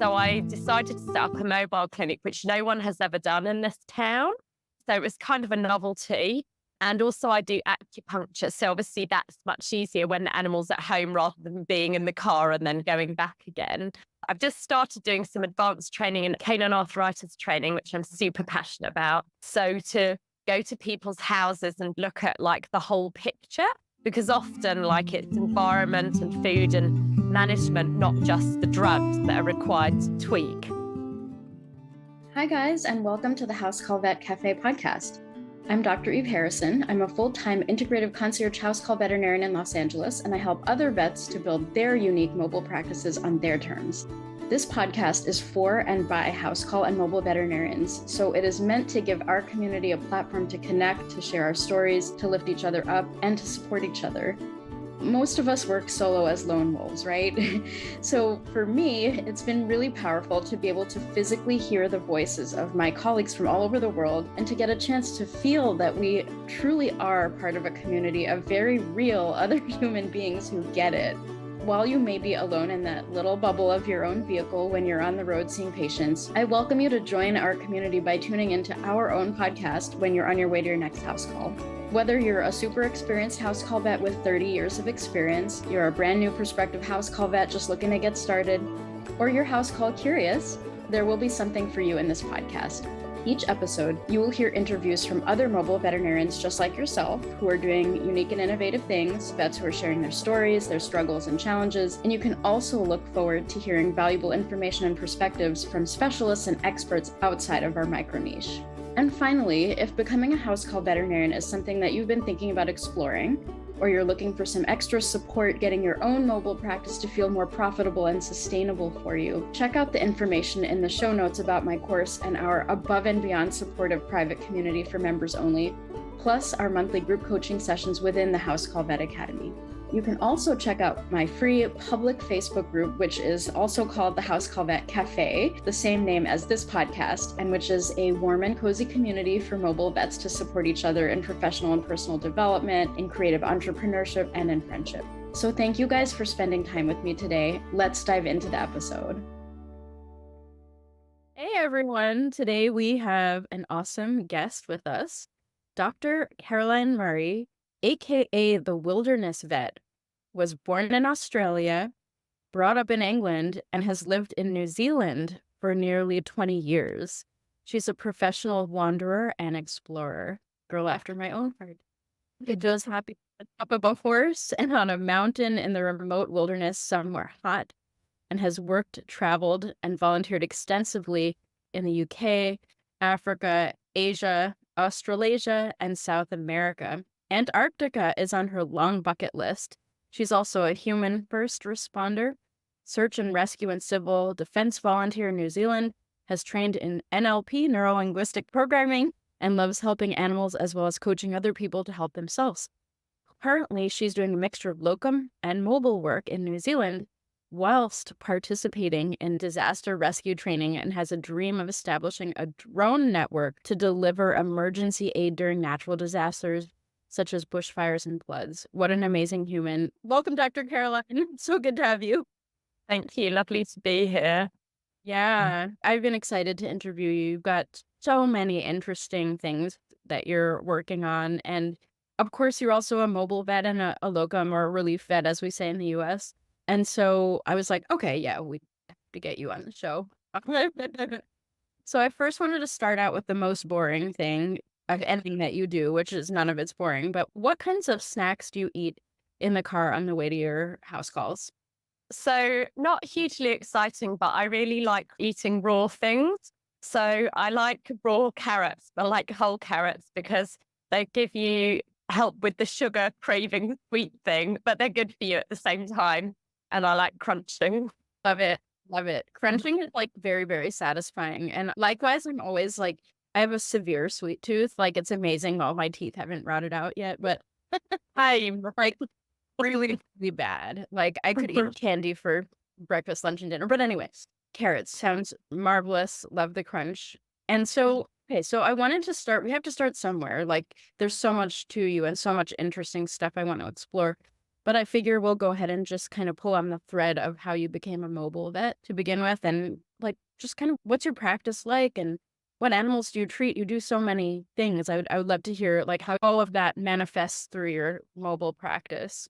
So I decided to set up a mobile clinic, which no one has ever done in this town. So it was kind of a novelty. And also I do acupuncture. So obviously that's much easier when the animal's at home rather than being in the car and then going back again. I've just started doing some advanced training in canine arthritis training, which I'm super passionate about. So to go to people's houses and look at like the whole picture, because often like it's environment and food and management, not just the drugs that are required to tweak. Hi guys, and welcome to the House Call Vet Cafe podcast. I'm Dr. Eve Harrison. I'm a full-time integrative concierge house call veterinarian in Los Angeles, and I help other vets to build their unique mobile practices on their terms. This podcast is for and by house call and mobile veterinarians, so it is meant to give our community a platform to connect, to share our stories, to lift each other up, and to support each other. Most of us work solo as lone wolves, right? So for me, it's been really powerful to be able to physically hear the voices of my colleagues from all over the world and to get a chance to feel that we truly are part of a community of very real other human beings who get it. While you may be alone in that little bubble of your own vehicle when you're on the road seeing patients, I welcome you to join our community by tuning into our own podcast when you're on your way to your next house call. Whether you're a super experienced house call vet with 30 years of experience, you're a brand new prospective house call vet just looking to get started, or you're house call curious, there will be something for you in this podcast. Each episode, you will hear interviews from other mobile veterinarians just like yourself who are doing unique and innovative things, vets who are sharing their stories, their struggles and challenges, and you can also look forward to hearing valuable information and perspectives from specialists and experts outside of our micro niche. And finally, if becoming a house call veterinarian is something that you've been thinking about exploring, or you're looking for some extra support getting your own mobile practice to feel more profitable and sustainable for you, check out the information in the show notes about my course and our above and beyond supportive private community for members only, plus our monthly group coaching sessions within the House Call Vet Academy. You can also check out my free public Facebook group, which is also called the House Call Vet Cafe, the same name as this podcast, and which is a warm and cozy community for mobile vets to support each other in professional and personal development, in creative entrepreneurship, and in friendship. So thank you guys for spending time with me today. Let's dive into the episode. Hey everyone, today we have an awesome guest with us, Dr. Caroline Murray, aka the Wilderness Vet, was born in Australia, brought up in England, and has lived in New Zealand for nearly 20 years. She's a professional wanderer and explorer, girl after my own heart. She was happy on top of a horse and on a mountain in the remote wilderness somewhere hot, and has worked, traveled, and volunteered extensively in the UK, Africa, Asia, Australasia, and South America. Antarctica is on her long bucket list. She's also a human first responder, search and rescue and civil defense volunteer in New Zealand, has trained in NLP, neuro-linguistic programming, and loves helping animals as well as coaching other people to help themselves. Currently, she's doing a mixture of locum and mobile work in New Zealand whilst participating in disaster rescue training and has a dream of establishing a drone network to deliver emergency aid during natural disasters such as bushfires and floods. What an amazing human. Welcome, Dr. Caroline. So good to have you. Thank you. Lovely to be here. Yeah, I've been excited to interview you. You've got so many interesting things that you're working on. And of course, you're also a mobile vet and a locum or a relief vet, as we say in the US. And so I was like, okay, yeah, we have to get you on the show. So I first wanted to start out with the most boring thing of anything that you do, which is none of it's boring. But what kinds of snacks do you eat in the car on the way to your house calls? So not hugely exciting, but I really like eating raw things. So I like raw carrots, I like whole carrots because they give you help with the sugar craving sweet thing, but they're good for you at the same time. And I like crunching. Love it. Love it. Crunching is like very, very satisfying. And likewise, I'm always like, I have a severe sweet tooth. Like it's amazing. All my teeth haven't rotted out yet, but I'm like really, really bad. Like I could eat candy for breakfast, lunch, and dinner. But anyways, carrots sounds marvelous. Love the crunch. And so, okay, so I wanted to start, we have to start somewhere. Like there's so much to you and so much interesting stuff I want to explore. But I figure we'll go ahead and just kind of pull on the thread of how you became a mobile vet to begin with and just kind of what's your practice like and what animals do you treat? You do so many things. I would love to hear like how all of that manifests through your mobile practice.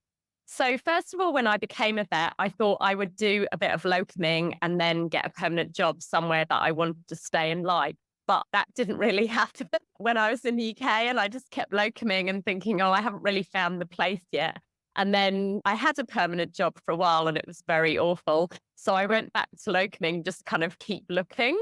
So first of all, when I became a vet, I thought I would do a bit of locuming and then get a permanent job somewhere that I wanted to stay and like. But that didn't really happen when I was in the UK, and I just kept locuming and thinking, oh, I haven't really found the place yet. And then I had a permanent job for a while and it was very awful. So I went back to locuming, just kind of keep looking.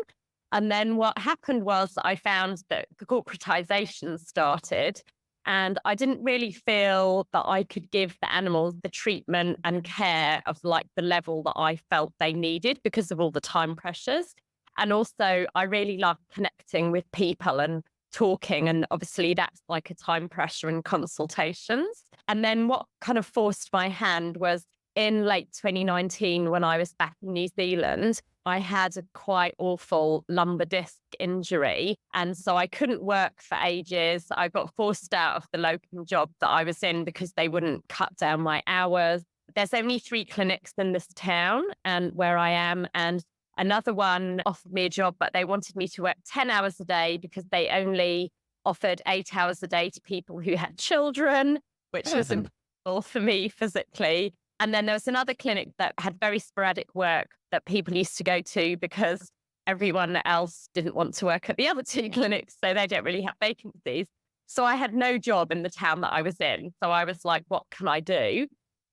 And then what happened was I found that corporatization started, and I didn't really feel that I could give the animals the treatment and care of like the level that I felt they needed because of all the time pressures. And also, I really love connecting with people and talking. And obviously, that's like a time pressure and consultations. And then what kind of forced my hand was in late 2019, when I was back in New Zealand, I had a quite awful lumbar disc injury. And so I couldn't work for ages. I got forced out of the locum job that I was in because they wouldn't cut down my hours. There's only 3 clinics in this town and where I am. And another one offered me a job, but they wanted me to work 10 hours a day because they only offered 8 hours a day to people who had children, which was impossible for me physically. And then there was another clinic that had very sporadic work that people used to go to because everyone else didn't want to work at the other 2 clinics. So they don't really have vacancies. So I had no job in the town that I was in. So I was like, what can I do?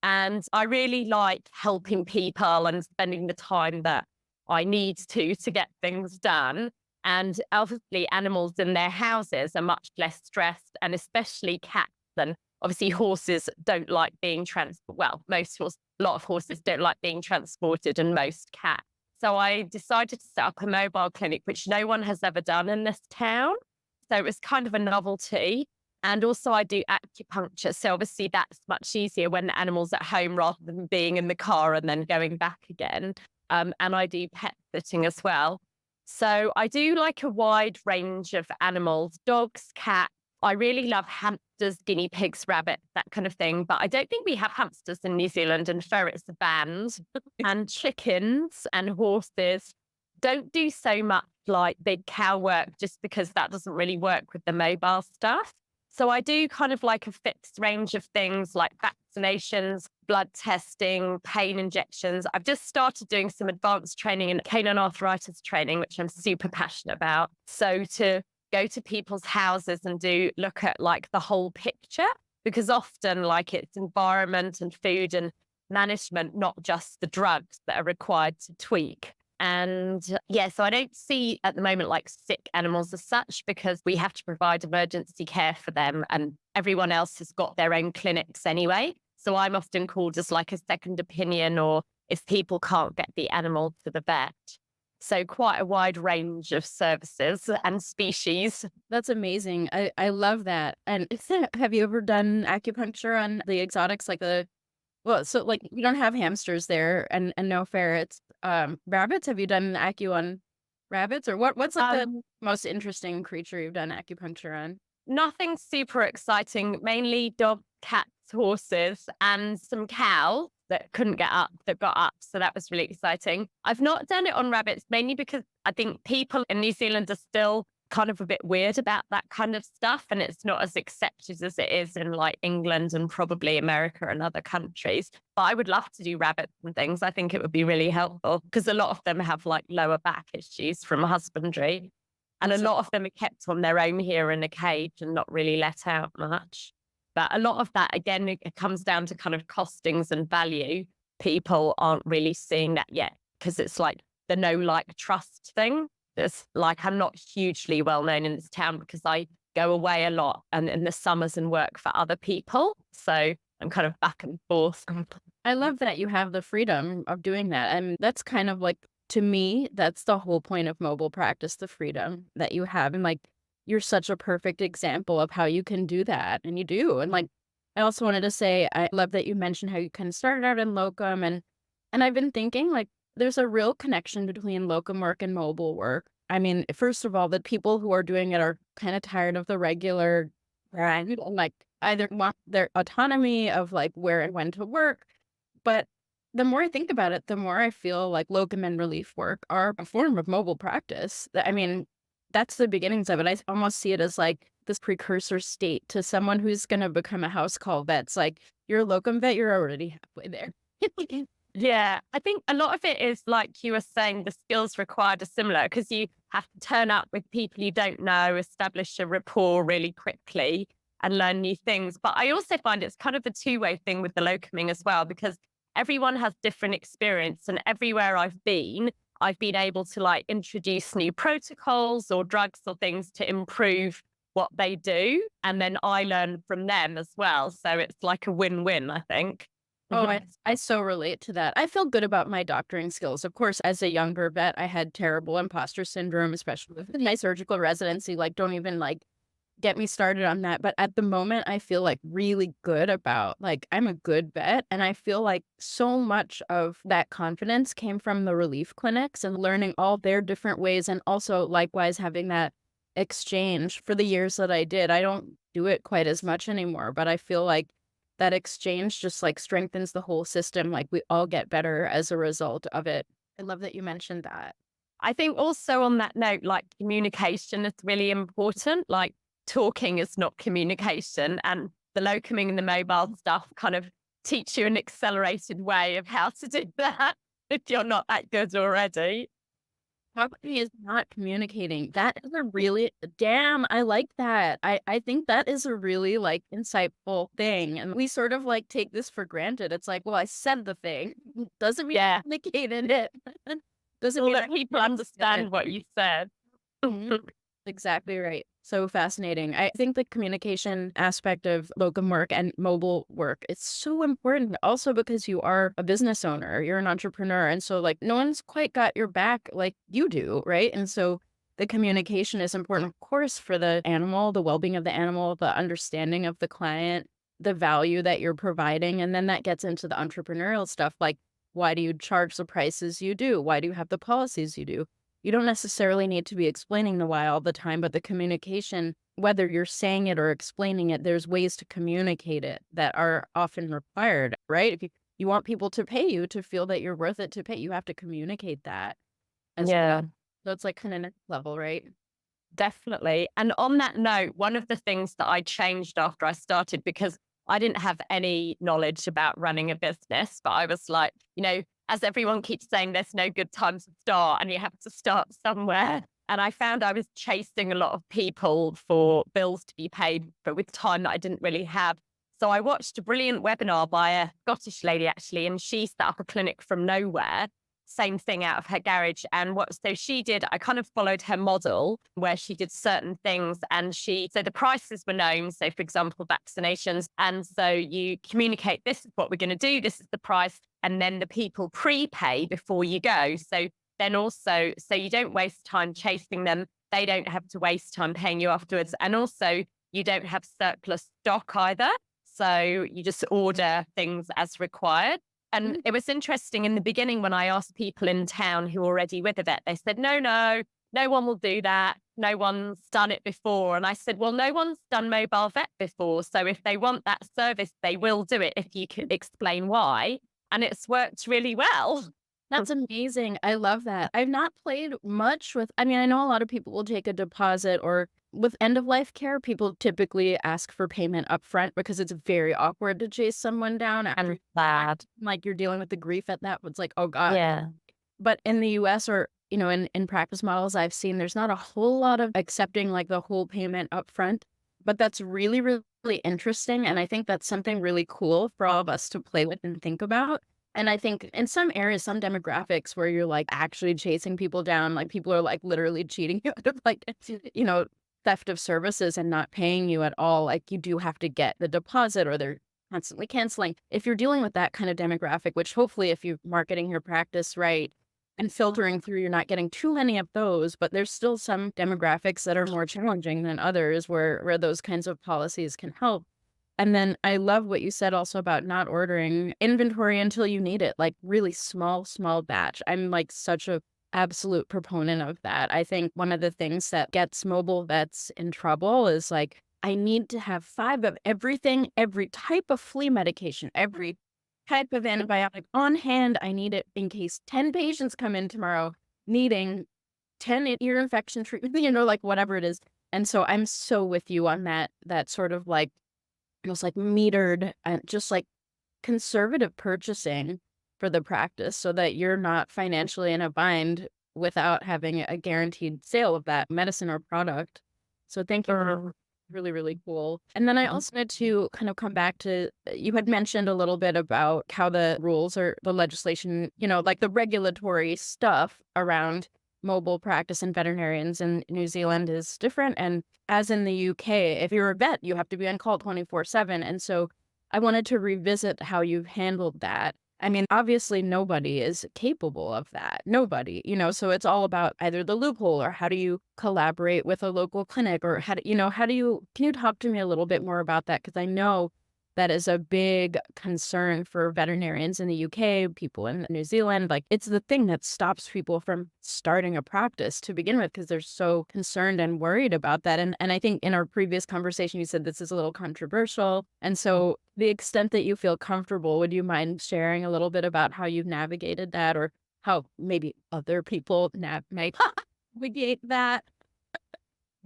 And I really like helping people and spending the time that I need to get things done. And obviously animals in their houses are much less stressed, and especially cats. And obviously horses don't like being a lot of horses don't like being transported, and most cats. So I decided to set up a mobile clinic, which no one has ever done in this town. So it was kind of a novelty. And also I do acupuncture. So obviously that's much easier when the animal's at home rather than being in the car and then going back again. And I do pet sitting as well. So I do like a wide range of animals, dogs, cats. I really love hamsters, guinea pigs, rabbits, that kind of thing. But I don't think we have hamsters in New Zealand, and ferrets are banned. And chickens and horses. Don't do so much like big cow work just because that doesn't really work with the mobile stuff. So I do kind of like a fixed range of things like vaccinations, blood testing, pain injections. I've just started doing some advanced training in canine arthritis training, which I'm super passionate about. So to go to people's houses and look at like the whole picture, because often like it's environment and food and management, not just the drugs that are required to tweak. And yeah, so I don't see at the moment like sick animals as such, because we have to provide emergency care for them and everyone else has got their own clinics anyway. So I'm often called as like a second opinion, or if people can't get the animal to the vet. So quite a wide range of services and species. That's amazing. I love that. And have you ever done acupuncture on the exotics, like so like you don't have hamsters there and no ferrets. Rabbits, have you done acu on rabbits, or what's like the most interesting creature you've done acupuncture on? Nothing super exciting, mainly dogs, cats, horses, and some cows that couldn't get up, that got up. So that was really exciting. I've not done it on rabbits, mainly because I think people in New Zealand are still kind of a bit weird about that kind of stuff. And it's not as accepted as it is in like England and probably America and other countries. But I would love to do rabbits and things. I think it would be really helpful because a lot of them have like lower back issues from husbandry. And a lot of them are kept on their own here in a cage and not really let out much. But a lot of that, again, it comes down to kind of costings and value. People aren't really seeing that yet because it's like the no like trust thing. It's like I'm not hugely well known in this town because I go away a lot and in the summers and work for other people. So I'm kind of back and forth. I love that you have the freedom of doing that. And that's kind of like, to me, that's the whole point of mobile practice, the freedom that you have. And like, you're such a perfect example of how you can do that. And you do. And like, I also wanted to say, I love that you mentioned how you kind of started out in locum. And I've been thinking like, there's a real connection between locum work and mobile work. I mean, first of all, the people who are doing it are kind of tired of the regular grind and like either want their autonomy of like where and when to work. But the more I think about it, the more I feel like locum and relief work are a form of mobile practice. I mean, that's the beginnings of it. I almost see it as like this precursor state to someone who's going to become a house call vet. It's like you're a locum vet, you're already halfway there. Yeah, I think a lot of it is like you were saying, the skills required are similar because you have to turn up with people you don't know, establish a rapport really quickly and learn new things. But I also find it's kind of a two-way thing with the locuming as well, because everyone has different experience. And everywhere I've been able to like introduce new protocols or drugs or things to improve what they do. And then I learn from them as well. So it's like a win-win, I think. Oh, I so relate to that. I feel good about my doctoring skills. Of course, as a younger vet, I had terrible imposter syndrome, especially with my surgical residency. Like, don't even like get me started on that. But at the moment, I feel like really good about like I'm a good vet. And I feel like so much of that confidence came from the relief clinics and learning all their different ways. And also likewise having that exchange for the years that I did. I don't do it quite as much anymore, but I feel like that exchange just like strengthens the whole system. Like we all get better as a result of it. I love that you mentioned that. I think also on that note, like communication is really important. Like talking is not communication. And the locuming and the mobile stuff kind of teach you an accelerated way of how to do that if you're not that good already. Talking is not communicating. That is a really damn, I like that. I think that is a really like insightful thing. And we sort of like take this for granted. It's like, well, I said the thing. Doesn't mean I communicated it. Doesn't So mean that people understand what you said. Exactly right. So fascinating. I think the communication aspect of locum work and mobile work, it's so important also because you are a business owner, you're an entrepreneur. And so like no one's quite got your back like you do, right? And so the communication is important, of course, for the animal, the well-being of the animal, the understanding of the client, the value that you're providing. And then that gets into the entrepreneurial stuff like, why do you charge the prices you do? Why do you have the policies you do? You don't necessarily need to be explaining the why all the time, but the communication, whether you're saying it or explaining it, there's ways to communicate it that are often required, right? If you want people to pay you to feel that you're worth it to pay, you have to communicate that as well. So it's like kind of next level, right? Definitely. And on that note, one of the things that I changed after I started, because I didn't have any knowledge about running a business, but I was like, as everyone keeps saying, there's no good time to start and you have to start somewhere. And I found I was chasing a lot of people for bills to be paid, but with time that I didn't really have. So I watched a brilliant webinar by a Scottish lady, actually, and she set up a clinic from nowhere. Same thing out of her garage. And so she did, I kind of followed her model where she did certain things so the prices were known. So for example, vaccinations. And so you communicate, this is what we're going to do. This is the price. And then the people prepay before you go. So then also, so you don't waste time chasing them. They don't have to waste time paying you afterwards. And also you don't have surplus stock either. So you just order things as required. And it was interesting in the beginning when I asked people in town who were already with a vet, they said, no one will do that. No one's done it before. And I said, well, no one's done mobile vet before. So if they want that service, they will do it if you could explain why. And it's worked really well. That's amazing. I love that. I've not played much with, I know a lot of people will take a deposit, or with end of life care, people typically ask for payment up front because it's very awkward to chase someone down after like you're dealing with the grief at that. It's like, oh God. Yeah. But in the US or, in practice models I've seen, there's not a whole lot of accepting like the whole payment up front. But that's really, really interesting. And I think that's something really cool for all of us to play with and think about. And I think in some areas, some demographics where you're like actually chasing people down, like people are like literally cheating you out of like, theft of services and not paying you at all. Like you do have to get the deposit or they're constantly canceling. If you're dealing with that kind of demographic, which hopefully if you're marketing your practice right and filtering through, you're not getting too many of those, but there's still some demographics that are more challenging than others where those kinds of policies can help. And then I love what you said also about not ordering inventory until you need it, like really small batch. I'm like such a absolute proponent of that. I think one of the things that gets mobile vets in trouble is like, I need to have 5 of everything, every type of flea medication, every type of antibiotic on hand. I need it in case 10 patients come in tomorrow needing 10 ear infection treatment, like whatever it is. And so I'm so with you on that sort of like almost like metered and just like conservative purchasing for the practice so that you're not financially in a bind without having a guaranteed sale of that medicine or product. So thank you. Really, really cool. And then I also wanted to kind of come back to, you had mentioned a little bit about how the rules or the legislation, like the regulatory stuff around mobile practice and veterinarians in New Zealand is different. And as in the UK, if you're a vet, you have to be on call 24/7. And so I wanted to revisit how you've handled that. I mean, obviously nobody is capable of that. Nobody, so it's all about either the loophole or how do you collaborate with a local clinic or can you talk to me a little bit more about that? Because I know that is a big concern for veterinarians in the UK, people in New Zealand. Like it's the thing that stops people from starting a practice to begin with because they're so concerned and worried about that. And I think in our previous conversation, you said this is a little controversial. And so the extent that you feel comfortable, would you mind sharing a little bit about how you've navigated that or how maybe other people might navigate that?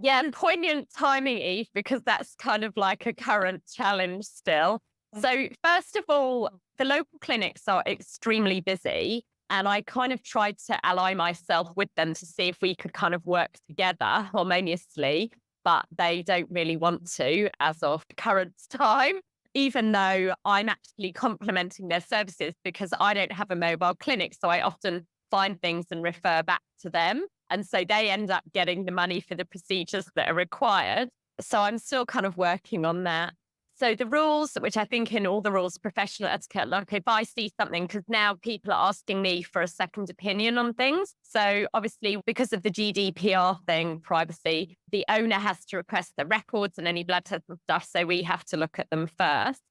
Yeah, and poignant timing, Eve, because that's kind of like a current challenge still. So, first of all, the local clinics are extremely busy. And I kind of tried to ally myself with them to see if we could kind of work together harmoniously, but they don't really want to as of the current time, even though I'm actually complementing their services because I don't have a mobile clinic. So I often find things and refer back to them. And so they end up getting the money for the procedures that are required. So I'm still kind of working on that. So the rules, which I think in all the rules, professional etiquette, like if I see something, because now people are asking me for a second opinion on things. So obviously, because of the GDPR thing, privacy, the owner has to request the records and any blood tests and stuff. So we have to look at them first.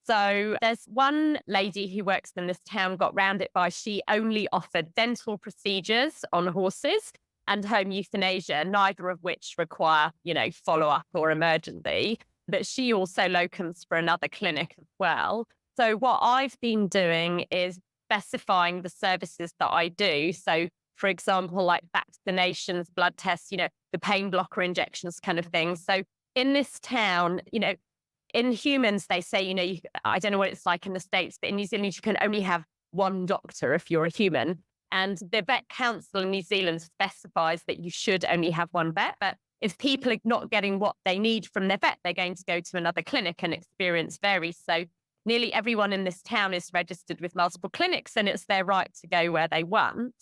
So there's one lady who works in this town got round it by she only offered dental procedures on horses and home euthanasia, neither of which require, follow-up or emergency. But she also locums for another clinic as well. So what I've been doing is specifying the services that I do. So for example, like vaccinations, blood tests, the pain blocker injections kind of thing. So in this town, in humans, they say, I don't know what it's like in the States, but in New Zealand, you can only have one doctor if you're a human. And the Vet Council in New Zealand specifies that you should only have one vet. But if people are not getting what they need from their vet, they're going to go to another clinic and experience varies. So nearly everyone in this town is registered with multiple clinics and it's their right to go where they want.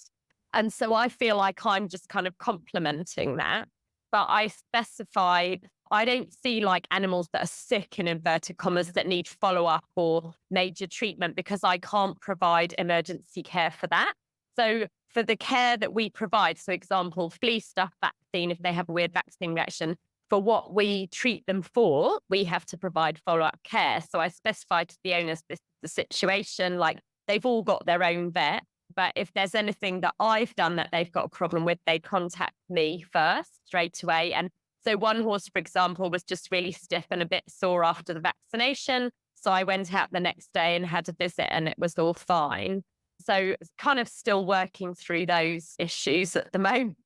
And so I feel like I'm just kind of complementing that. But I specify, I don't see like animals that are sick in inverted commas that need follow-up or major treatment because I can't provide emergency care for that. So for the care that we provide, so example, flea stuff vaccine, if they have a weird vaccine reaction, for what we treat them for, we have to provide follow-up care. So I specify to the owners this is the situation, like they've all got their own vet, but if there's anything that I've done that they've got a problem with, they contact me first straight away. And so one horse, for example, was just really stiff and a bit sore after the vaccination. So I went out the next day and had a visit and it was all fine. So it's kind of still working through those issues at the moment.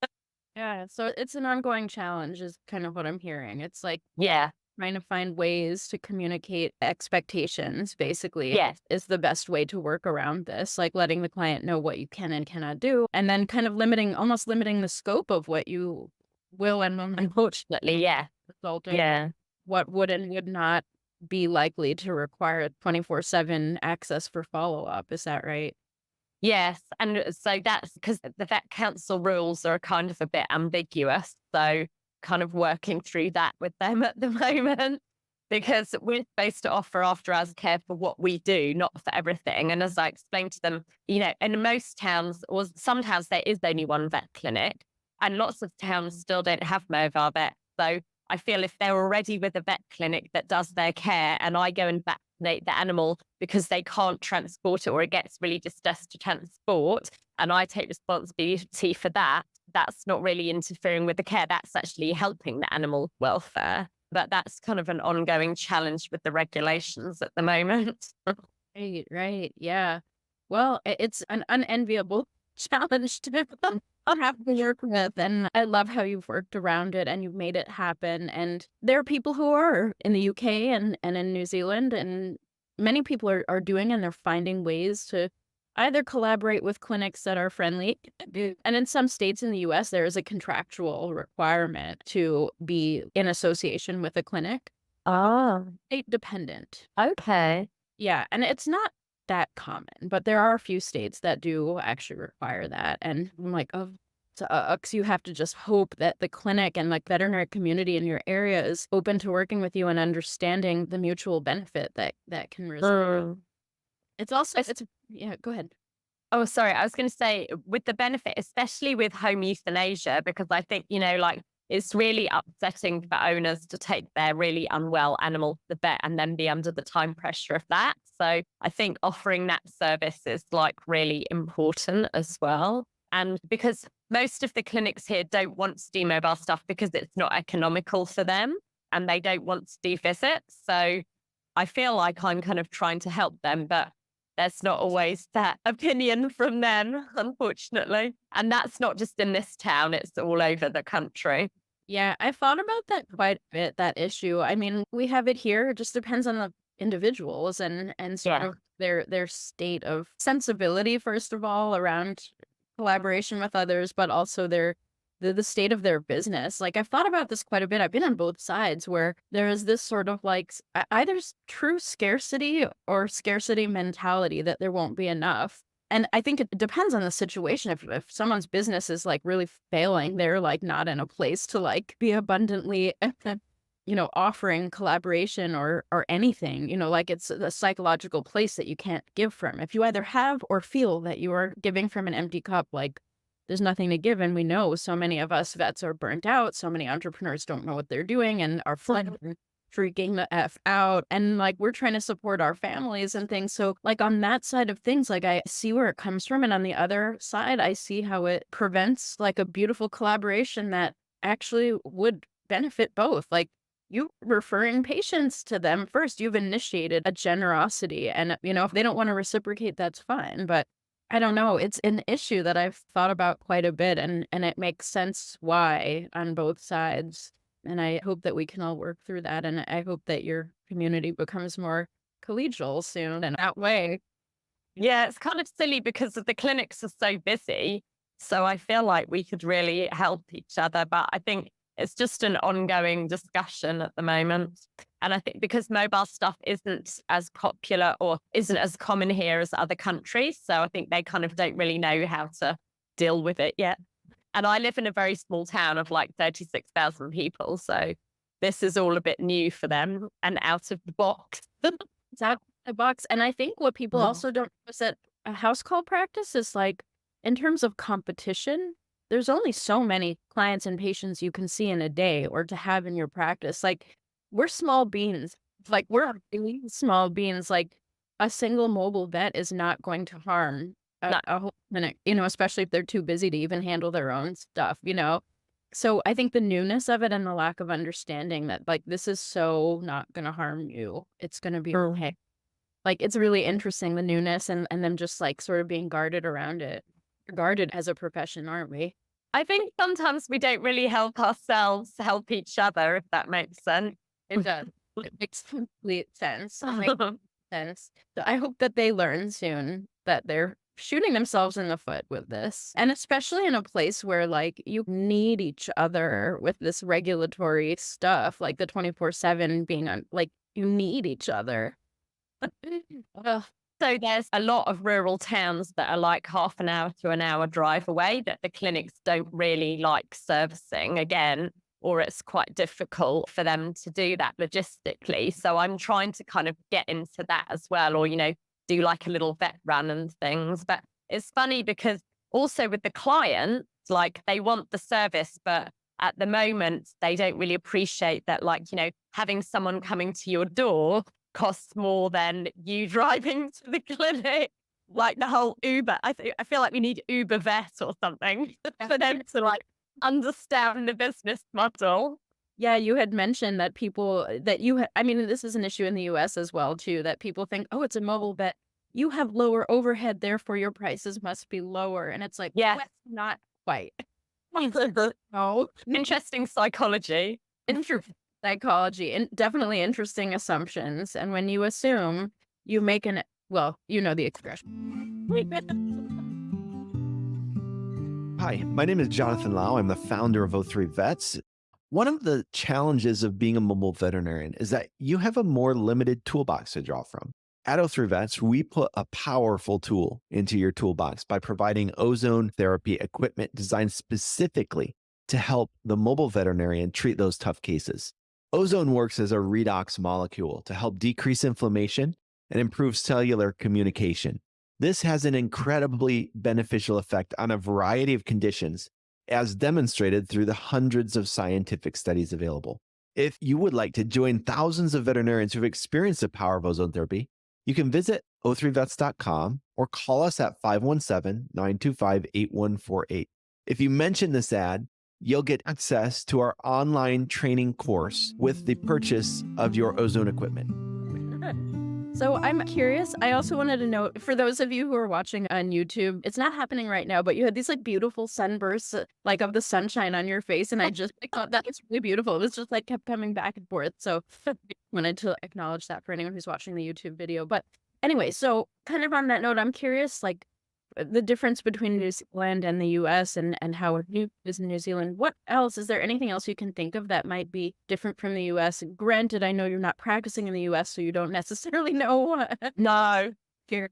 Yeah, so it's an ongoing challenge is kind of what I'm hearing. It's like Yeah. trying to find ways to communicate expectations, basically, Yes. is the best way to work around this, like letting the client know what you can and cannot do, and then kind of almost limiting the scope of what you will and will not Unfortunately, yeah. result in Yeah. what would and would not be likely to require 24/7 access for follow-up. Is that right? Yes. And so that's because the Vet Council rules are kind of a bit ambiguous. So kind of working through that with them at the moment because we're supposed to offer after hours care for what we do, not for everything. And as I explained to them, in most towns or some towns, there is only one vet clinic and lots of towns still don't have mobile vets. So I feel if they're already with a vet clinic that does their care and I go and vaccinate the animal because they can't transport it or it gets really distressed to transport and I take responsibility for that, that's not really interfering with the care. That's actually helping the animal welfare. But that's kind of an ongoing challenge with the regulations at the moment. Right, right. Yeah. Well, it's an unenviable challenge to have to work with. And I love how you've worked around it and you've made it happen. And there are people who are in the UK and in New Zealand, and many people are doing and they're finding ways to either collaborate with clinics that are friendly. And in some states in the US, there is a contractual requirement to be in association with a clinic, Oh, state dependent. okay. Yeah, and it's not that common, but there are a few states that do actually require that, and I'm like, "Oh, sucks." You have to just hope that the clinic and, like, veterinary community in your area is open to working with you and understanding the mutual benefit that can result. Mm. It's also Es- it's yeah, go ahead. Oh, sorry. I was going to say with the benefit, especially with home euthanasia, because I think, like it's really upsetting for owners to take their really unwell animal to the vet and then be under the time pressure of that. So I think offering that service is like really important as well. And because most of the clinics here don't want to do mobile stuff because it's not economical for them and they don't want to do visits. So I feel like I'm kind of trying to help them, but there's not always that opinion from them, unfortunately. And that's not just in this town, it's all over the country. Yeah, I thought about that quite a bit, that issue. I mean, we have it here, it just depends on the individuals and sort Yeah. of their state of sensibility, first of all, around collaboration with others, but also the state of their business. Like, I've thought about this quite a bit. I've been on both sides where there is this sort of like either true scarcity or scarcity mentality that there won't be enough. And I think it depends on the situation. If someone's business is like really failing, they're like not in a place to like be abundantly offering collaboration or anything, like it's a psychological place that you can't give from. If you either have or feel that you are giving from an empty cup, like there's nothing to give. And we know so many of us vets are burnt out. So many entrepreneurs don't know what they're doing and are freaking the F out. And like we're trying to support our families and things. So like on that side of things, like I see where it comes from. And on the other side, I see how it prevents like a beautiful collaboration that actually would benefit both. Like you referring patients to them first, you've initiated a generosity. And, if they don't want to reciprocate, that's fine. But I don't know. It's an issue that I've thought about quite a bit, and it makes sense why on both sides. And I hope that we can all work through that. And I hope that your community becomes more collegial soon and that way. Yeah, it's kind of silly because the clinics are so busy. So I feel like we could really help each other. But I think it's just an ongoing discussion at the moment. And I think because mobile stuff isn't as popular or isn't as common here as other countries. So I think they kind of don't really know how to deal with it yet. And I live in a very small town of like 36,000 people. So this is all a bit new for them and out of the box. It's out of the box. And I think what people Mm. also don't know is that a house call practice is like, in terms of competition, there's only so many clients and patients you can see in a day or to have in your practice. Like, we're small beans. Like, we're really small beans. Like, a single mobile vet is not going to harm No. a whole clinic, especially if they're too busy to even handle their own stuff. So I think the newness of it and the lack of understanding that, like, this is so not going to harm you. It's going to be okay. Like, it's really interesting, the newness and them just, like, sort of being guarded around it. We're guarded as a profession, aren't we? I think sometimes we don't really help ourselves help each other, if that makes sense. It does. It makes complete sense. It makes sense. So I hope that they learn soon that they're shooting themselves in the foot with this. And especially in a place where, like, you need each other with this regulatory stuff, like the 24/7 being on, like, you need each other. Ugh. So there's a lot of rural towns that are like half an hour to an hour drive away that the clinics don't really like servicing again, or it's quite difficult for them to do that logistically. So I'm trying to kind of get into that as well, or, do like a little vet run and things. But it's funny because also with the clients, like they want the service, but at the moment, they don't really appreciate that, like, having someone coming to your door costs more than you driving to the clinic. Like the whole Uber. I feel like we need Uber vet or something for them to like understand the business model. Yeah, you had mentioned that people that you had, I mean, this is an issue in the US as well, too, that people think, oh, it's a mobile vet. You have lower overhead, therefore your prices must be lower. And it's like, Yeah. well, not quite. No. Interesting psychology. Interesting psychology and definitely interesting assumptions. And when you assume, you make well, you know the expression. Hi, my name is Jonathan Lau. I'm the founder of O3 Vets. One of the challenges of being a mobile veterinarian is that you have a more limited toolbox to draw from. At O3 Vets, we put a powerful tool into your toolbox by providing ozone therapy equipment designed specifically to help the mobile veterinarian treat those tough cases. Ozone works as a redox molecule to help decrease inflammation and improve cellular communication. This has an incredibly beneficial effect on a variety of conditions, as demonstrated through the hundreds of scientific studies available. If you would like to join thousands of veterinarians who've experienced the power of ozone therapy, you can visit o3vets.com or call us at 517-925-8148. If you mention this ad, you'll get access to our online training course with the purchase of your ozone equipment. So I'm curious. I also wanted to note, for those of you who are watching on YouTube, it's not happening right now, but you had these like beautiful sunbursts, like of the sunshine on your face. And I just thought that was really beautiful. It was just like kept coming back and forth. So wanted to acknowledge that for anyone who's watching the YouTube video. But anyway, so kind of on that note, I'm curious, like the difference between New Zealand and the US and how it is in New Zealand. What else? Is there anything else you can think of that might be different from the US? Granted, I know you're not practicing in the US, so you don't necessarily know. No. Here.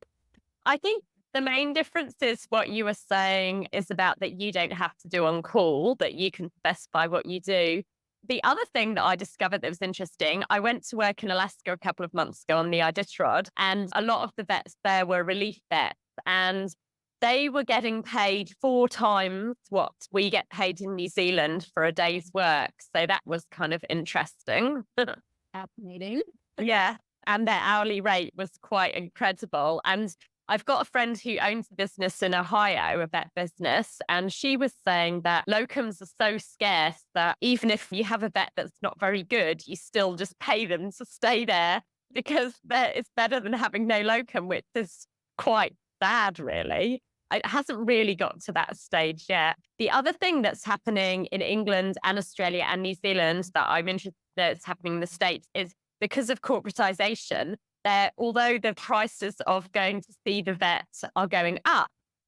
I think the main difference is what you were saying is about that you don't have to do on call, that you can specify what you do. The other thing that I discovered that was interesting, I went to work in Alaska a couple of months ago on the Iditarod, and a lot of the vets there were relief vets, and they were getting paid 4 times what we get paid in New Zealand for a day's work. So that was kind of interesting. Fascinating. Yeah. And their hourly rate was quite incredible. And I've got a friend who owns a business in Ohio, a vet business, and she was saying that locums are so scarce that even if you have a vet that's not very good, you still just pay them to stay there because it's better than having no locum, which is quite sad, really. It hasn't really got to that stage yet. The other thing that's happening in England and Australia and New Zealand that I'm interested that's happening in the States is because of corporatization, although the prices of going to see the vet are going up,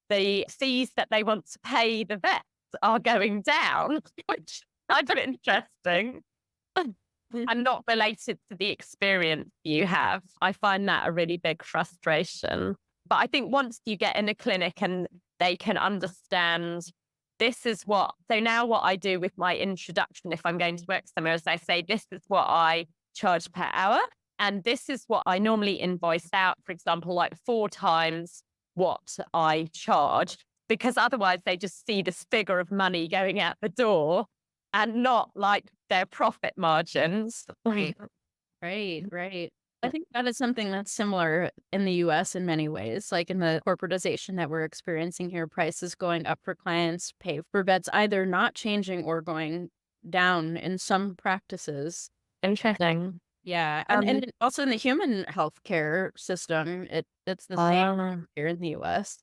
the fees that they want to pay the vets are going down, which I find interesting and not related to the experience you have. I find that a really big frustration. But I think once you get in a clinic and they can understand so now what I do with my introduction, if I'm going to work somewhere, is I say, this is what I charge per hour. And this is what I normally invoice out, for example, like 4 times what I charge, because otherwise they just see this figure of money going out the door and not like their profit margins. Right. I think that is something that's similar in the US in many ways, like in the corporatization that we're experiencing here, prices going up for clients, pay for vets either not changing or going down in some practices. Interesting. Yeah. And also in the human healthcare system, it's the same here in the US.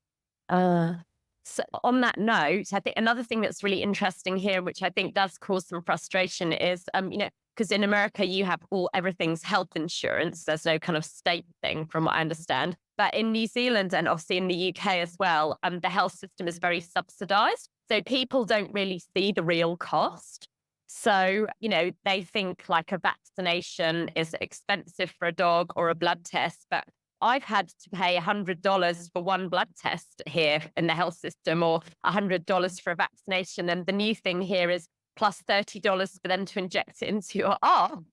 So on that note, I think another thing that's really interesting here, which I think does cause some frustration, is because in America you have everything's health insurance. There's no kind of state thing, from what I understand. But in New Zealand and obviously in the UK as well, the health system is very subsidized. So people don't really see the real cost. So, they think like a vaccination is expensive for a dog or a blood test, but I've had to pay $100 for one blood test here in the health system, or $100 for a vaccination. And the new thing here is plus $30 for them to inject it into your arm.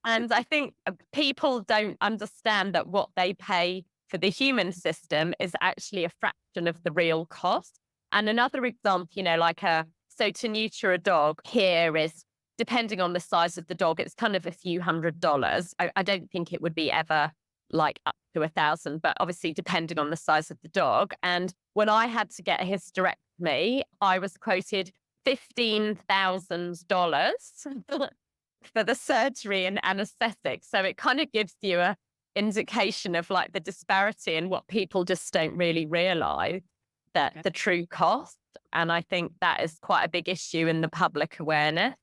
And I think people don't understand that what they pay for the human system is actually a fraction of the real cost. And another example, so to neuter a dog here is, depending on the size of the dog, it's kind of a few $100s. I don't think it would be ever like up to 1,000, but obviously depending on the size of the dog. And when I had to get a hysterectomy, I was quoted $15,000 for the surgery and anesthetic. So it kind of gives you a indication of like the disparity and what people just don't really realize that the true cost. And I think that is quite a big issue in the public awareness.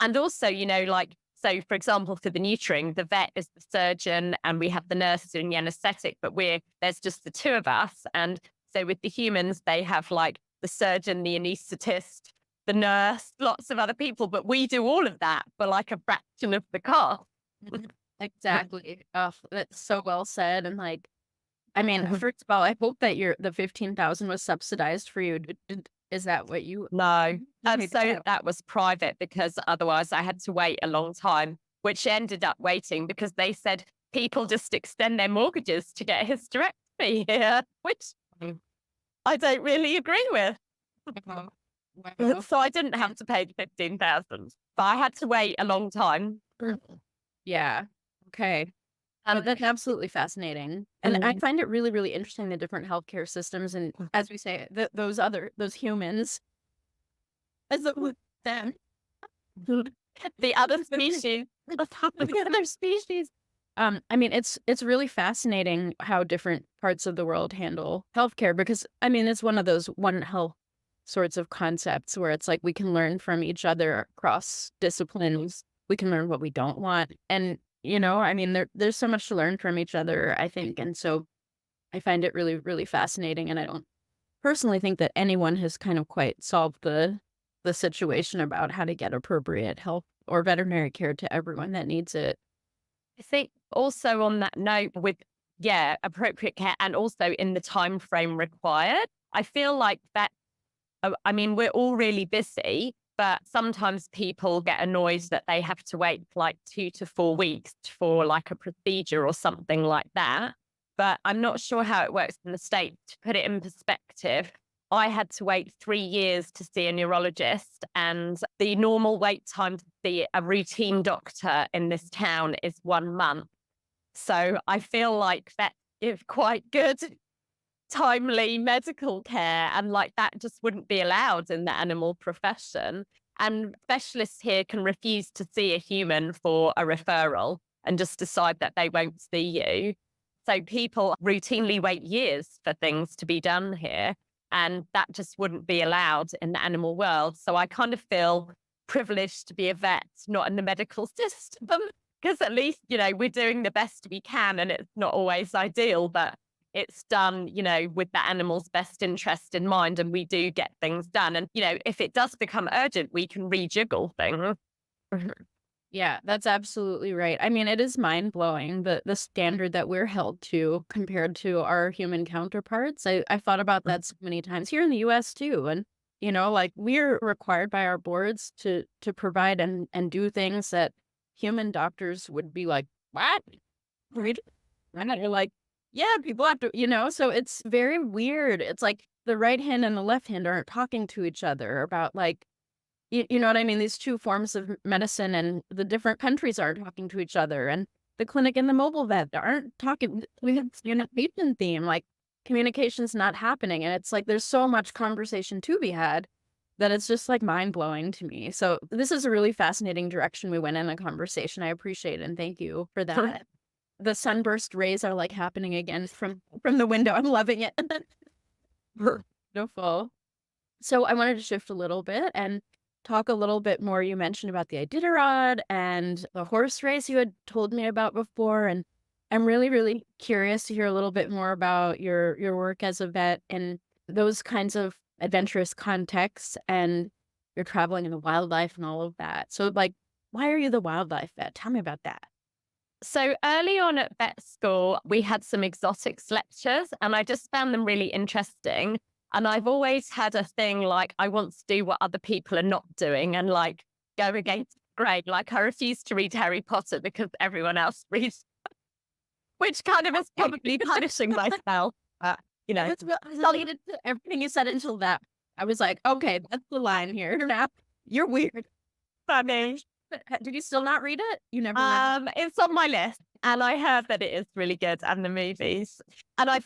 And also, like, so for example, for the neutering, the vet is the surgeon and we have the nurse doing the anesthetic, but there's just the two of us. And so with the humans, they have like the surgeon, the anesthetist, the nurse, lots of other people, but we do all of that for like a fraction of the cost. Exactly. Oh, that's so well said. And like, I mean, first of all, I hope that the 15,000 was subsidized for you. Is that what you? No. So that was private because otherwise I had to wait a long time, which ended up waiting because they said people just extend their mortgages to get a hysterectomy here, which I don't really agree with. Wow. So I didn't have to pay the 15,000, but I had to wait a long time. Yeah. Okay. That's absolutely fascinating. And I find it really, really interesting, the different healthcare systems. And as we say, those humans, as them, the other species, the other species. I mean, it's really fascinating how different parts of the world handle healthcare, because I mean, it's one of those One Health sorts of concepts where it's like we can learn from each other across disciplines. We can learn what we don't want. And, I mean, there's so much to learn from each other, I think. And so I find it really, really fascinating. And I don't personally think that anyone has kind of quite solved the situation about how to get appropriate health or veterinary care to everyone that needs it. I think also on that note with, appropriate care and also in the time frame required, I feel like that, I mean, we're all really busy, but sometimes people get annoyed that they have to wait like 2 to 4 weeks for like a procedure or something like that. But I'm not sure how it works in the States. To put it in perspective, I had to wait 3 years to see a neurologist, and the normal wait time to see a routine doctor in this town is 1 month. So I feel like that is quite good, timely medical care, and like that just wouldn't be allowed in the animal profession. And specialists here can refuse to see a human for a referral and just decide that they won't see you. So people routinely wait years for things to be done here, and that just wouldn't be allowed in the animal world. So I kind of feel privileged to be a vet, not in the medical system, because at least, we're doing the best we can, and it's not always ideal, but it's done, with the animal's best interest in mind, and we do get things done. And, if it does become urgent, we can rejiggle things. Yeah, that's absolutely right. I mean, it is mind-blowing, the standard that we're held to compared to our human counterparts. I've thought about that so many times here in the US too. And, like we're required by our boards to provide and do things that human doctors would be like, what? Right? And you're like, yeah, people have to, so it's very weird. It's like the right hand and the left hand aren't talking to each other about like, you know what I mean? These two forms of medicine, and the different countries aren't talking to each other. And the clinic and the mobile vet aren't talking. We have, patient theme, like communication's not happening. And it's like, there's so much conversation to be had that it's just like mind blowing to me. So this is a really fascinating direction we went in the conversation. I appreciate it. And thank you for that. The sunburst rays are like happening again from the window. I'm loving it. Beautiful. So I wanted to shift a little bit and talk a little bit more. You mentioned about the Iditarod and the horse race you had told me about before. And I'm really, really curious to hear a little bit more about your work as a vet and those kinds of adventurous contexts, and you're traveling in the wildlife and all of that. So like, why are you the wildlife vet? Tell me about that. So early on at vet school, we had some exotics lectures, and I just found them really interesting. And I've always had a thing like I want to do what other people are not doing and like go against the grain. Like I refuse to read Harry Potter because everyone else reads, which kind of is probably punishing myself. Everything you said until that, I was like, okay, that's the line here. Now you're weird. Funny. Did you still not read it? You never read it? It's on my list, and I heard that it is really good, and the movies. And I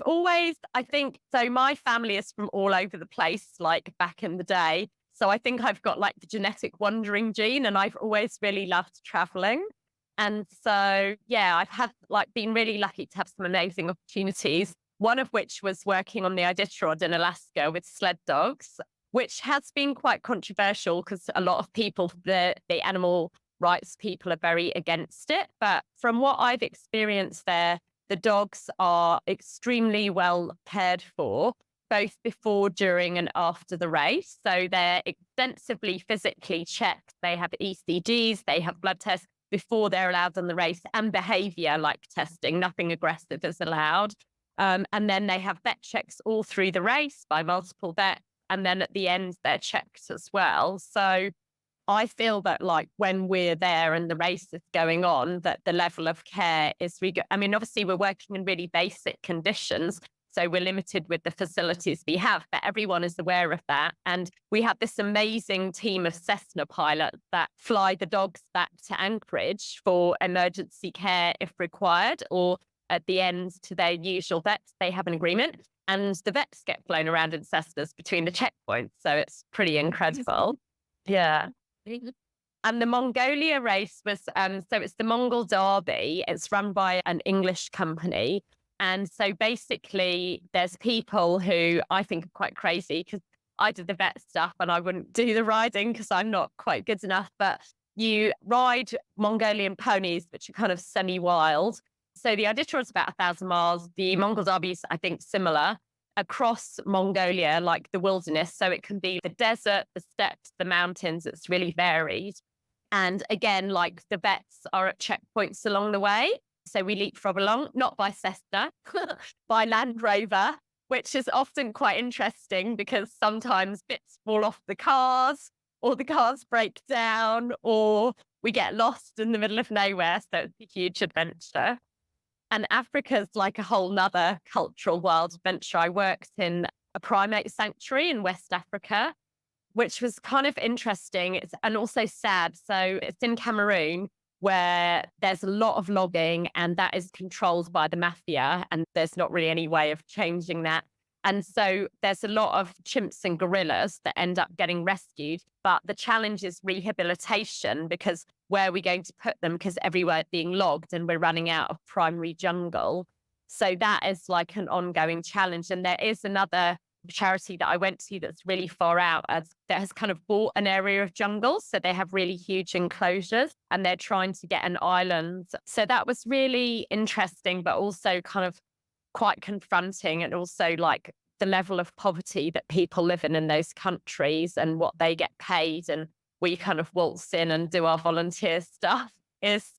think, so my family is from all over the place, like back in the day. So I think I've got like the genetic wandering gene, and I've always really loved traveling. And so, yeah, I've had like been really lucky to have some amazing opportunities. One of which was working on the Iditarod in Alaska with sled dogs, which has been quite controversial because a lot of people, the animal rights people, are very against it. But from what I've experienced there, the dogs are extremely well cared for, both before, during, and after the race. So they're extensively physically checked. They have ECGs, they have blood tests before they're allowed on the race, and behavior like testing. Nothing aggressive is allowed. And then they have vet checks all through the race by multiple vets. And then at the end, they're checked as well. So I feel that like when we're there and the race is going on, that the level of care is I mean, obviously we're working in really basic conditions, so we're limited with the facilities we have, but everyone is aware of that. And we have this amazing team of Cessna pilots that fly the dogs back to Anchorage for emergency care if required, or at the end to their usual vets. They have an agreement, and the vets get flown around in Cessnas between the checkpoints. So it's pretty incredible. Yeah. And the Mongolia race was, so it's the Mongol Derby. It's run by an English company. And so basically there's people who I think are quite crazy, because I did the vet stuff and I wouldn't do the riding because I'm not quite good enough. But you ride Mongolian ponies, which are kind of semi-wild. So the Iditarod is about 1,000 miles. The Mongol Derby is, I think, similar, across Mongolia, like the wilderness. So it can be the desert, the steppes, the mountains. It's really varied. And again, like the vets are at checkpoints along the way. So we leapfrog along, not by Cessna, by Land Rover, which is often quite interesting because sometimes bits fall off the cars, or the cars break down, or we get lost in the middle of nowhere. So it's a huge adventure. And Africa's like a whole nother cultural wild adventure. I worked in a primate sanctuary in West Africa, which was kind of interesting and also sad. So it's in Cameroon, where there's a lot of logging, and that is controlled by the mafia, and there's not really any way of changing that. And so there's a lot of chimps and gorillas that end up getting rescued. But the challenge is rehabilitation, because where are we going to put them? Because everywhere being logged and we're running out of primary jungle. So that is like an ongoing challenge. And there is another charity that I went to that's really far out, that has kind of bought an area of jungle. So they have really huge enclosures, and they're trying to get an island. So that was really interesting, but also kind of quite confronting, and also like the level of poverty that people live in those countries and what they get paid. And we kind of waltz in and do our volunteer stuff is,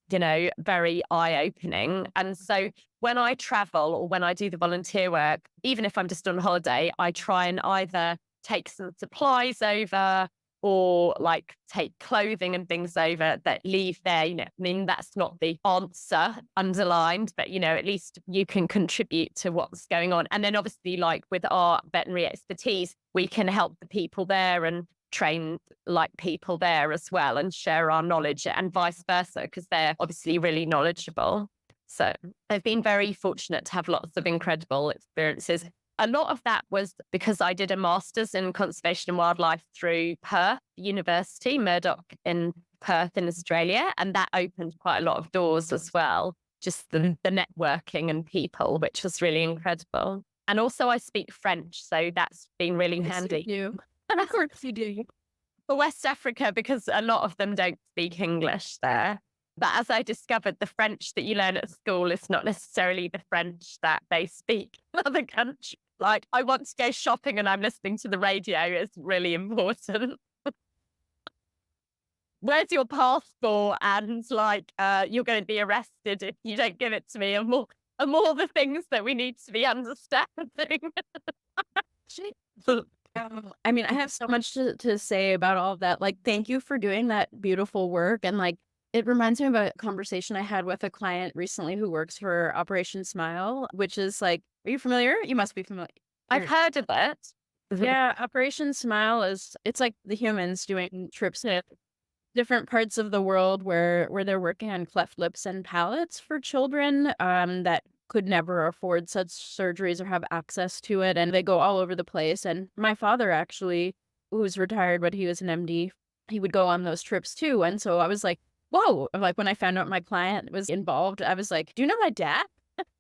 very eye-opening. And so when I travel or when I do the volunteer work, even if I'm just on holiday, I try and either take some supplies over or like take clothing and things over that leave there. I mean, that's not the answer underlined, but, at least you can contribute to what's going on. And then obviously, like with our veterinary expertise, we can help the people there and train like people there as well, and share our knowledge, and vice versa, because they're obviously really knowledgeable. So I've been very fortunate to have lots of incredible experiences. A lot of that was because I did a master's in conservation and wildlife through Perth University, Murdoch in Perth in Australia. And that opened quite a lot of doors as well, just the networking and people, which was really incredible. And also I speak French, so that's been really handy. You. And of course you do. For West Africa, because a lot of them don't speak English there. But as I discovered, the French that you learn at school is not necessarily the French that they speak in other countries. Like, I want to go shopping and I'm listening to the radio is really important. Where's your passport? And like, you're going to be arrested if you don't give it to me. And more the things that we need to be understanding. I mean, I have so much to say about all of that. Like, thank you for doing that beautiful work. And like, it reminds me of a conversation I had with a client recently who works for Operation Smile, which is like, are you familiar? You must be familiar. I've heard of it. Yeah, Operation Smile it's like the humans doing trips to different parts of the world where they're working on cleft lips and palates for children that could never afford such surgeries or have access to it. And they go all over the place. And my father actually who's retired, but he was an MD, he would go on those trips too. And so I was like, whoa, like when I found out my client was involved, I was like, do you know my dad?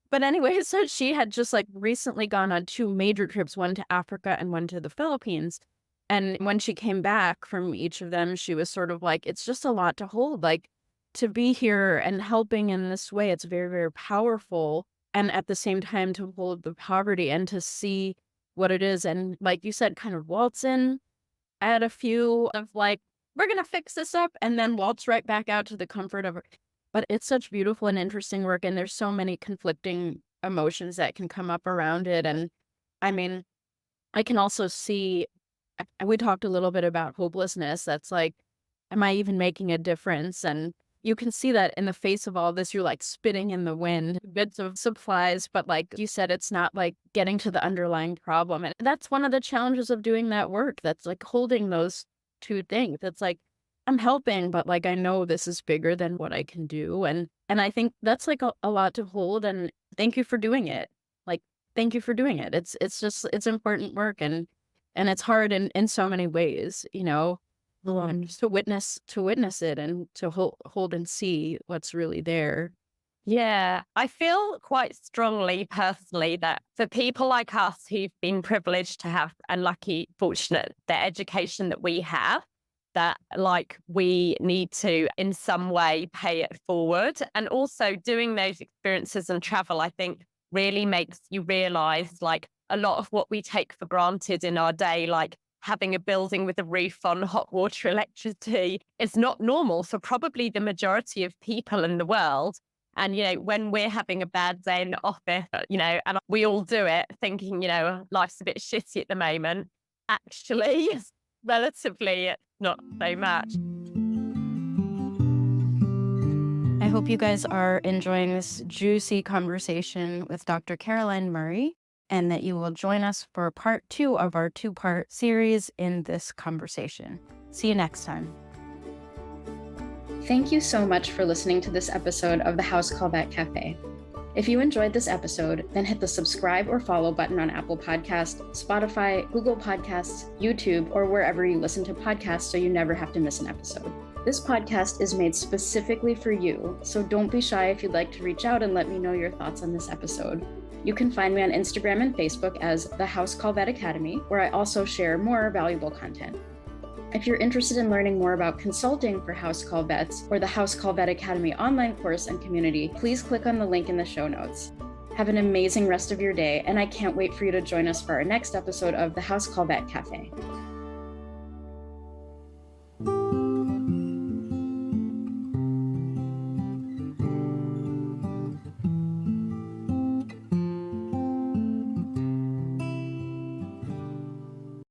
But anyway, so she had just like recently gone on 2 major trips, one to Africa and one to the Philippines. And when she came back from each of them, she was sort of like, it's just a lot to hold. Like to be here and helping in this way, it's very, very powerful. And at the same time, to hold the poverty and to see what it is. And like you said, kind of waltz in at a few of like, we're going to fix this up, and then waltz right back out to the comfort of it. But it's such beautiful and interesting work. And there's so many conflicting emotions that can come up around it. And I mean, I can also see, we talked a little bit about hopelessness. That's like, am I even making a difference? And you can see that in the face of all this, you're like spitting in the wind, bits of supplies. But like you said, it's not like getting to the underlying problem. And that's one of the challenges of doing that work. That's like holding those 2 things. It's like, I'm helping, but like, I know this is bigger than what I can do. And I think that's like a lot to hold. And thank you for doing it. Like, thank you for doing it. It's just, it's important work. And it's hard in so many ways, you know, just to witness it and to hold and see what's really there. Yeah, I feel quite strongly personally that for people like us who've been privileged to have and lucky, fortunate, the education that we have, that like we need to in some way pay it forward. And also doing those experiences and travel, I think really makes you realize like a lot of what we take for granted in our day, like having a building with a roof on, hot water, electricity, is not normal for probably the majority of people in the world. And, you know, when we're having a bad day in the office, you know, and we all do it thinking, you know, life's a bit shitty at the moment, actually, relatively, not so much. I hope you guys are enjoying this juicy conversation with Dr. Caroline Murray, and that you will join us for part 2 of our 2-part series in this conversation. See you next time. Thank you so much for listening to this episode of the House Call Vet Cafe. If you enjoyed this episode, then hit the subscribe or follow button on Apple Podcasts, Spotify, Google Podcasts, YouTube, or wherever you listen to podcasts so you never have to miss an episode. This podcast is made specifically for you, so don't be shy if you'd like to reach out and let me know your thoughts on this episode. You can find me on Instagram and Facebook as the House Call Vet Academy, where I also share more valuable content. If you're interested in learning more about consulting for House Call Vets or the House Call Vet Academy online course and community, please click on the link in the show notes. Have an amazing rest of your day, and I can't wait for you to join us for our next episode of the House Call Vet Cafe.